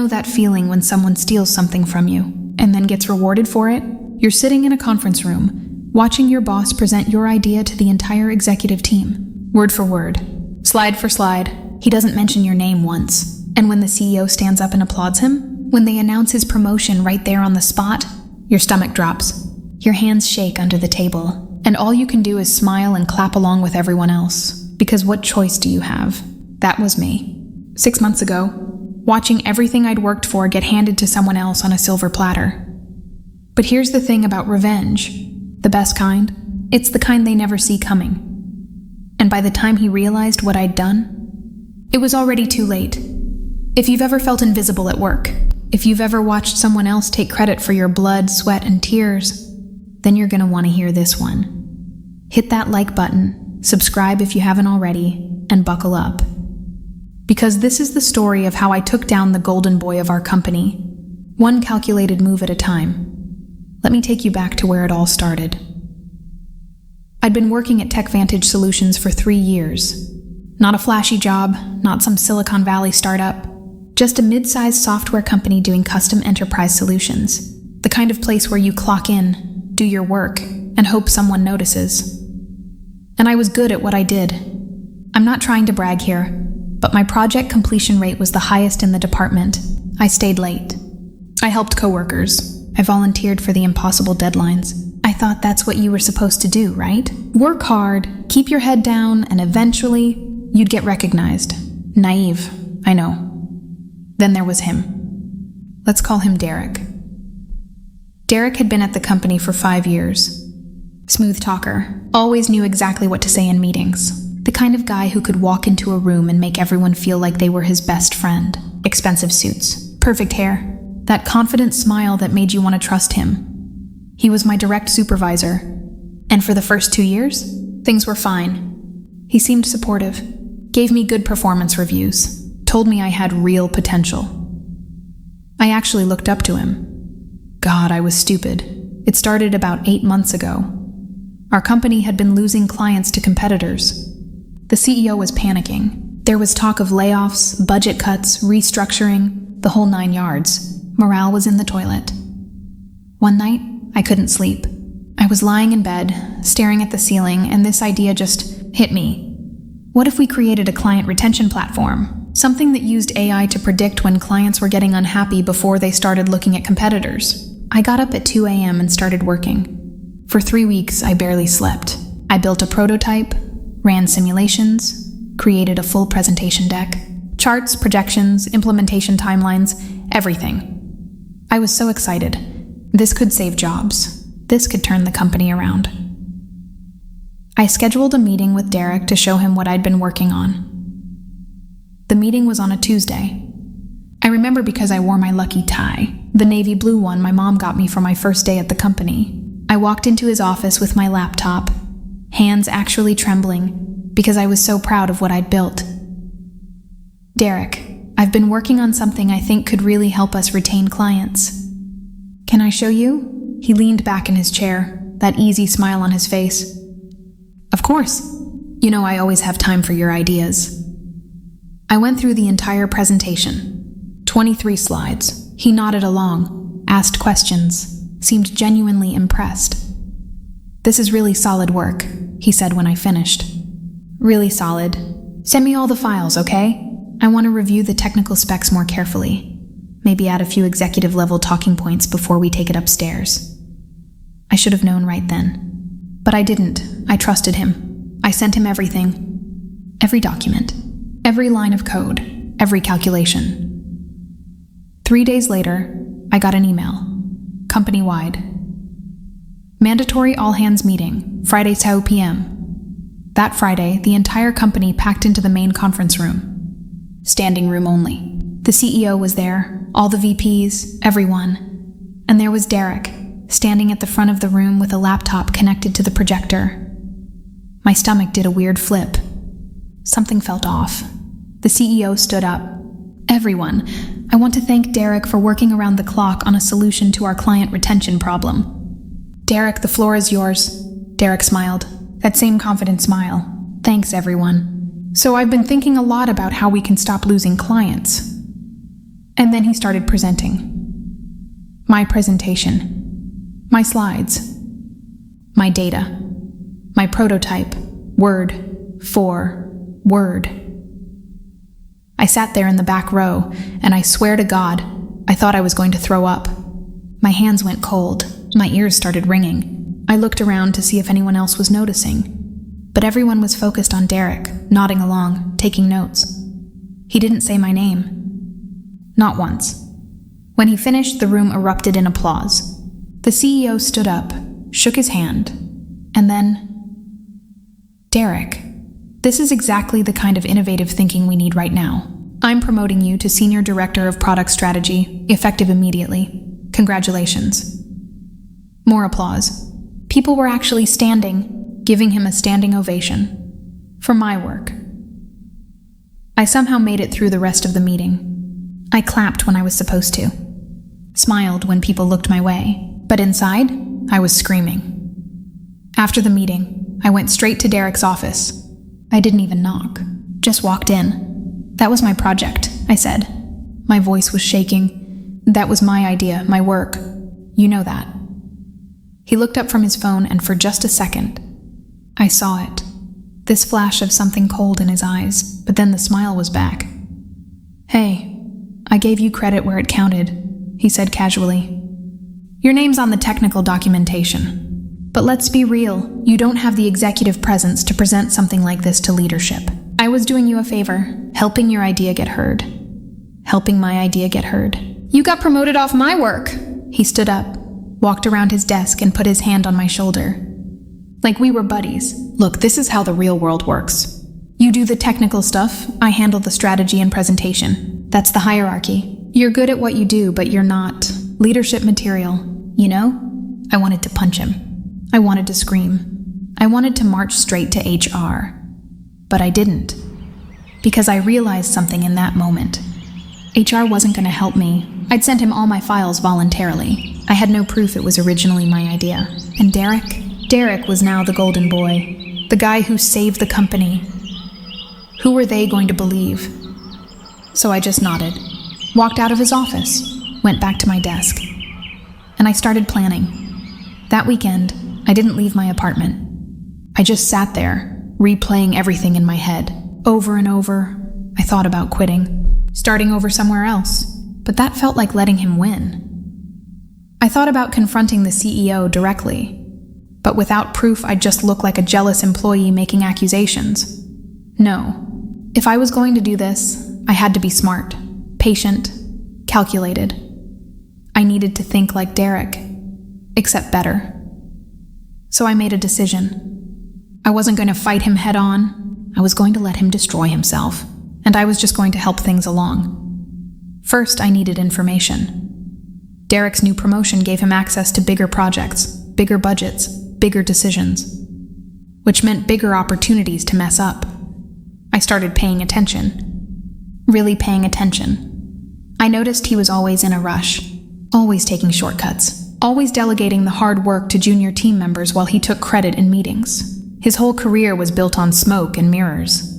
know that feeling when someone steals something from you and then gets rewarded for it? You're sitting in a conference room, watching your boss present your idea to the entire executive team, word for word, slide for slide. He doesn't mention your name once. And when the CEO stands up and applauds him, when they announce his promotion right there on the spot, your stomach drops. Your hands shake under the table, and all you can do is smile and clap along with everyone else. Because what choice do you have? That was me. 6 months ago, watching everything I'd worked for get handed to someone else on a silver platter. But here's the thing about revenge. The best kind? It's the kind they never see coming. And by the time he realized what I'd done, it was already too late. If you've ever felt invisible at work, if you've ever watched someone else take credit for your blood, sweat, and tears, then you're gonna want to hear this one. Hit that like button, subscribe if you haven't already, and buckle up. Because this is the story of how I took down the golden boy of our company, one calculated move at a time. Let me take you back to where it all started. I'd been working at TechVantage Solutions for 3 years. Not a flashy job, not some Silicon Valley startup, just a mid-sized software company doing custom enterprise solutions. The kind of place where you clock in, do your work, and hope someone notices. And I was good at what I did. I'm not trying to brag here, but my project completion rate was the highest in the department. I stayed late. I helped coworkers. I volunteered for the impossible deadlines. I thought that's what you were supposed to do, right? Work hard, keep your head down, and eventually, you'd get recognized. Naive, I know. Then there was him. Let's call him Derek. Derek had been at the company for 5 years. Smooth talker, always knew exactly what to say in meetings. The kind of guy who could walk into a room and make everyone feel like they were his best friend. Expensive suits, perfect hair, that confident smile that made you want to trust him. He was my direct supervisor, and for the first 2 years, things were fine. He seemed supportive, gave me good performance reviews, told me I had real potential. I actually looked up to him. God, I was stupid. It started about 8 months ago. Our company had been losing clients to competitors. The CEO was panicking. There was talk of layoffs, budget cuts, restructuring, the whole 9 yards. Morale was in the toilet. One night, I couldn't sleep. I was lying in bed, staring at the ceiling, and this idea just hit me. What if we created a client retention platform? Something that used AI to predict when clients were getting unhappy before they started looking at competitors. I got up at 2 a.m. and started working. For 3 weeks, I barely slept. I built a prototype, ran simulations, created a full presentation deck, charts, projections, implementation timelines, everything. I was so excited. This could save jobs. This could turn the company around. I scheduled a meeting with Derek to show him what I'd been working on. The meeting was on a Tuesday. I remember because I wore my lucky tie, the navy blue one my mom got me for my first day at the company. I walked into his office with my laptop, hands actually trembling because I was so proud of what I'd built. Derek, I've been working on something I think could really help us retain clients. Can I show you? He leaned back in his chair, that easy smile on his face. Of course. You know I always have time for your ideas. I went through the entire presentation. 23 slides. He nodded along, asked questions, seemed genuinely impressed. This is really solid work, he said when I finished. Really solid. Send me all the files, okay? I want to review the technical specs more carefully. Maybe add a few executive-level talking points before we take it upstairs. I should have known right then. But I didn't. I trusted him. I sent him everything. Every document. Every line of code. Every calculation. 3 days later, I got an email. Company-wide. Mandatory all-hands meeting, Friday 2 p.m. That Friday, the entire company packed into the main conference room. Standing room only. The CEO was there, all the VPs, everyone. And there was Derek, standing at the front of the room with a laptop connected to the projector. My stomach did a weird flip. Something felt off. The CEO stood up. Everyone, I want to thank Derek for working around the clock on a solution to our client retention problem. Derek, the floor is yours. Derek smiled. That same confident smile. Thanks, everyone. So I've been thinking a lot about how we can stop losing clients. And then he started presenting. My presentation. My slides. My data. My prototype. Word for word. I sat there in the back row, and I swear to God, I thought I was going to throw up. My hands went cold. My ears started ringing. I looked around to see if anyone else was noticing. But everyone was focused on Derek, nodding along, taking notes. He didn't say my name. Not once. When he finished, the room erupted in applause. The CEO stood up, shook his hand, and then... Derek, this is exactly the kind of innovative thinking we need right now. I'm promoting you to Senior Director of Product Strategy, effective immediately. Congratulations. More applause. People were actually standing, giving him a standing ovation. For my work. I somehow made it through the rest of the meeting. I clapped when I was supposed to. Smiled when people looked my way. But inside, I was screaming. After the meeting, I went straight to Derek's office. I didn't even knock. Just walked in. That was my project, I said. My voice was shaking. That was my idea, my work. You know that. He looked up from his phone, and for just a second, I saw it. This flash of something cold in his eyes, but then the smile was back. Hey, I gave you credit where it counted, he said casually. Your name's on the technical documentation. But let's be real, you don't have the executive presence to present something like this to leadership. I was doing you a favor, helping your idea get heard. Helping my idea get heard. You got promoted off my work. He stood up, walked around his desk, and put his hand on my shoulder. Like we were buddies. Look, this is how the real world works. You do the technical stuff, I handle the strategy and presentation. That's the hierarchy. You're good at what you do, but you're not leadership material, you know? I wanted to punch him. I wanted to scream. I wanted to march straight to HR. But I didn't. Because I realized something in that moment. HR wasn't going to help me. I'd sent him all my files voluntarily. I had no proof it was originally my idea. And Derek was now the golden boy. The guy who saved the company. Who were they going to believe? So I just nodded. Walked out of his office. Went back to my desk. And I started planning. That weekend, I didn't leave my apartment. I just sat there, replaying everything in my head. Over and over, I thought about quitting, starting over somewhere else, but that felt like letting him win. I thought about confronting the CEO directly, but without proof I'd just look like a jealous employee making accusations. No, if I was going to do this, I had to be smart, patient, calculated. I needed to think like Derek, except better. So I made a decision. I wasn't going to fight him head on. I was going to let him destroy himself, and I was just going to help things along. First, I needed information. Derek's new promotion gave him access to bigger projects, bigger budgets, bigger decisions, which meant bigger opportunities to mess up. I started paying attention. Really paying attention. I noticed he was always in a rush, always taking shortcuts. Always delegating the hard work to junior team members while he took credit in meetings. His whole career was built on smoke and mirrors.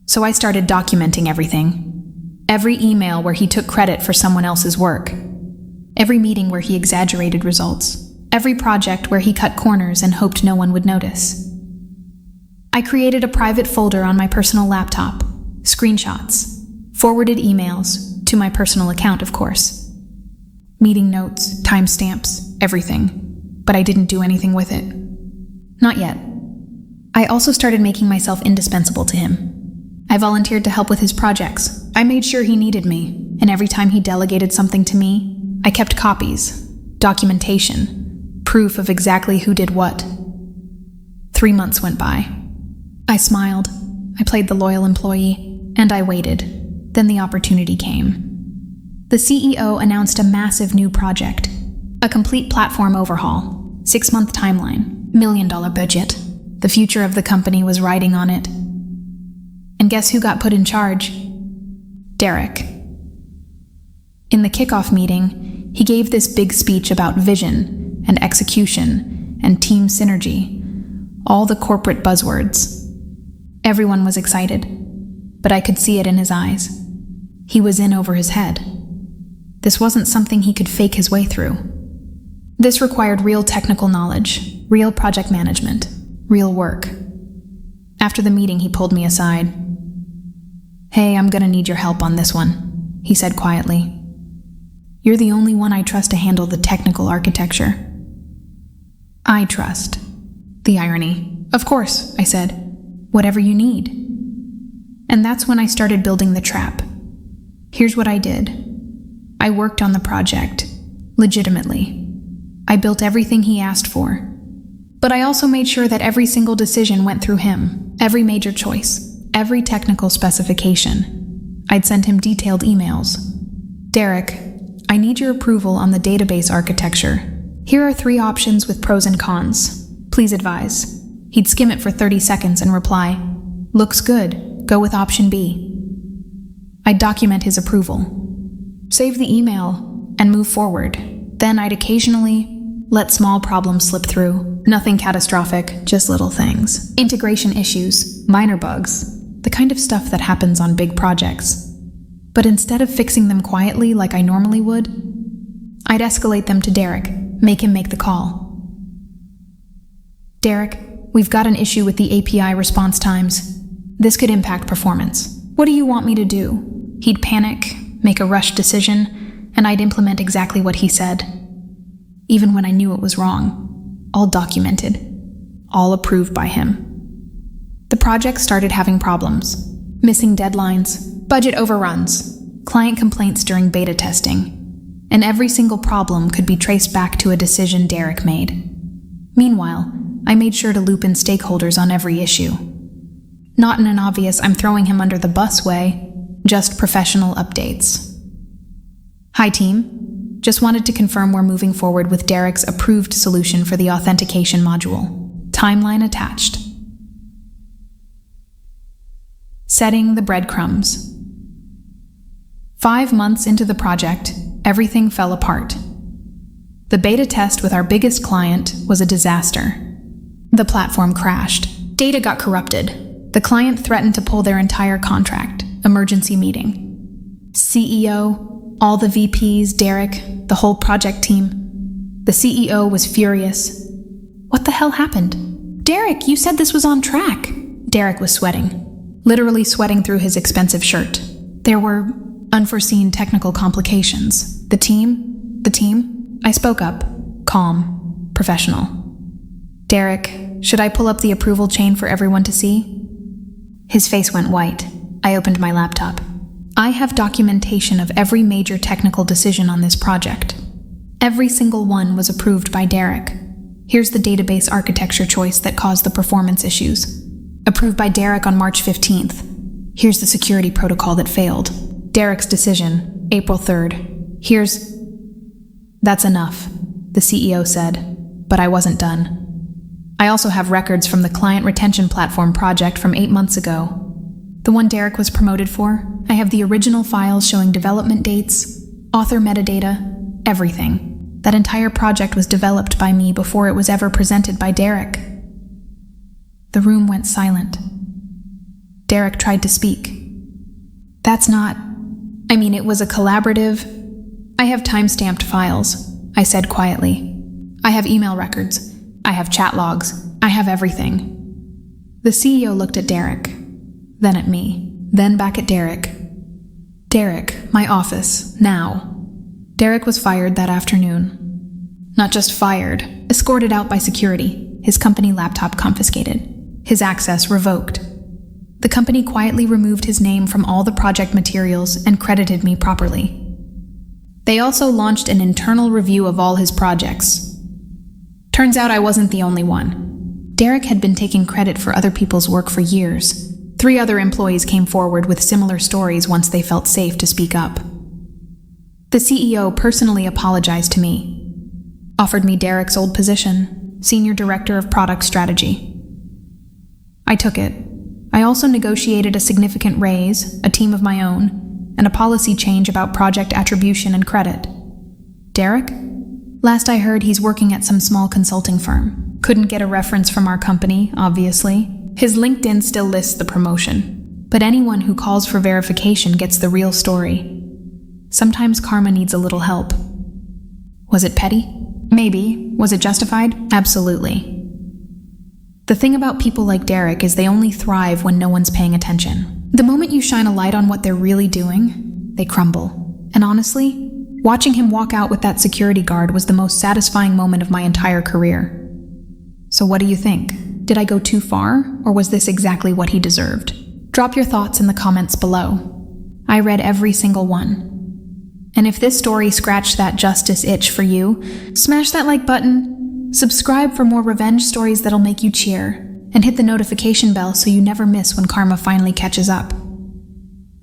So I started documenting everything. Every email where he took credit for someone else's work. Every meeting where he exaggerated results. Every project where he cut corners and hoped no one would notice. I created a private folder on my personal laptop. Screenshots. Forwarded emails, to my personal account, of course. Meeting notes, timestamps, everything. But I didn't do anything with it. Not yet. I also started making myself indispensable to him. I volunteered to help with his projects. I made sure he needed me, and every time he delegated something to me, I kept copies, documentation, proof of exactly who did what. 3 months went by. I smiled. I played the loyal employee, and I waited. Then the opportunity came. The CEO announced a massive new project, a complete platform overhaul, 6-month timeline, $1 million budget. The future of the company was riding on it. And guess who got put in charge? Derek. In the kickoff meeting, he gave this big speech about vision and execution and team synergy, all the corporate buzzwords. Everyone was excited, but I could see it in his eyes. He was in over his head. This wasn't something he could fake his way through. This required real technical knowledge, real project management, real work. After the meeting, he pulled me aside. "Hey, I'm gonna need your help on this one," he said quietly. "You're the only one I trust to handle the technical architecture." I trust. The irony. "Of course," I said. "Whatever you need." And that's when I started building the trap. Here's what I did. I worked on the project, legitimately. I built everything he asked for. But I also made sure that every single decision went through him, every major choice, every technical specification. I'd send him detailed emails. "Derek, I need your approval on the database architecture. Here are 3 options with pros and cons. Please advise." He'd skim it for 30 seconds and reply, "Looks good. Go with option B." I'd document his approval, save the email, and move forward. Then I'd occasionally let small problems slip through. Nothing catastrophic, just little things. Integration issues, minor bugs, the kind of stuff that happens on big projects. But instead of fixing them quietly like I normally would, I'd escalate them to Derek, make him make the call. "Derek, we've got an issue with the API response times. This could impact performance. What do you want me to do?" He'd panic, make a rushed decision, and I'd implement exactly what he said. Even when I knew it was wrong. All documented. All approved by him. The project started having problems. Missing deadlines, budget overruns, client complaints during beta testing. And every single problem could be traced back to a decision Derek made. Meanwhile, I made sure to loop in stakeholders on every issue. Not in an obvious "I'm throwing him under the bus" way, just professional updates. "Hi team, just wanted to confirm we're moving forward with Derek's approved solution for the authentication module. Timeline attached." Setting the breadcrumbs. 5 months into the project, everything fell apart. The beta test with our biggest client was a disaster. The platform crashed. Data got corrupted. The client threatened to pull their entire contract. Emergency meeting. CEO, all the VPs, Derek, the whole project team. The CEO was furious. "What the hell happened?" "Derek, you said this was on track." Derek was sweating, literally sweating through his expensive shirt. There were unforeseen technical complications. The team? I spoke up, calm, professional. "Derek, should I pull up the approval chain for everyone to see?" His face went white. I opened my laptop. "I have documentation of every major technical decision on this project. Every single one was approved by Derek. Here's the database architecture choice that caused the performance issues. Approved by Derek on March 15th. Here's the security protocol that failed. Derek's decision, April 3rd. That's enough," the CEO said, but I wasn't done. "I also have records from the client retention platform project from 8 months ago. The one Derek was promoted for. I have the original files showing development dates, author metadata, everything. That entire project was developed by me before it was ever presented by Derek." The room went silent. Derek tried to speak. It was a collaborative. "I have time-stamped files," I said quietly. "I have email records. I have chat logs. I have everything." The CEO looked at Derek, then at me, then back at Derek. "Derek, my office, now." Derek was fired that afternoon. Not just fired, escorted out by security, his company laptop confiscated, his access revoked. The company quietly removed his name from all the project materials and credited me properly. They also launched an internal review of all his projects. Turns out I wasn't the only one. Derek had been taking credit for other people's work for years. 3 other employees came forward with similar stories once they felt safe to speak up. The CEO personally apologized to me, offered me Derek's old position, Senior Director of Product Strategy. I took it. I also negotiated a significant raise, a team of my own, and a policy change about project attribution and credit. Derek? Last I heard, he's working at some small consulting firm. Couldn't get a reference from our company, obviously. His LinkedIn still lists the promotion, But anyone who calls for verification gets the real story. Sometimes karma needs a little help. Was it petty? Maybe. Was it justified? Absolutely. The thing about people like Derek is they only thrive when no one's paying attention. The moment you shine a light on what they're really doing, they crumble. And honestly, watching him walk out with that security guard was the most satisfying moment of my entire career. So what do you think? Did I go too far, or was this exactly what he deserved? Drop your thoughts in the comments below. I read every single one. And if this story scratched that justice itch for you, smash that like button, subscribe for more revenge stories that'll make you cheer, and hit the notification bell so you never miss when karma finally catches up.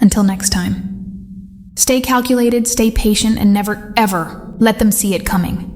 Until next time. Stay calculated, stay patient, and never, ever let them see it coming.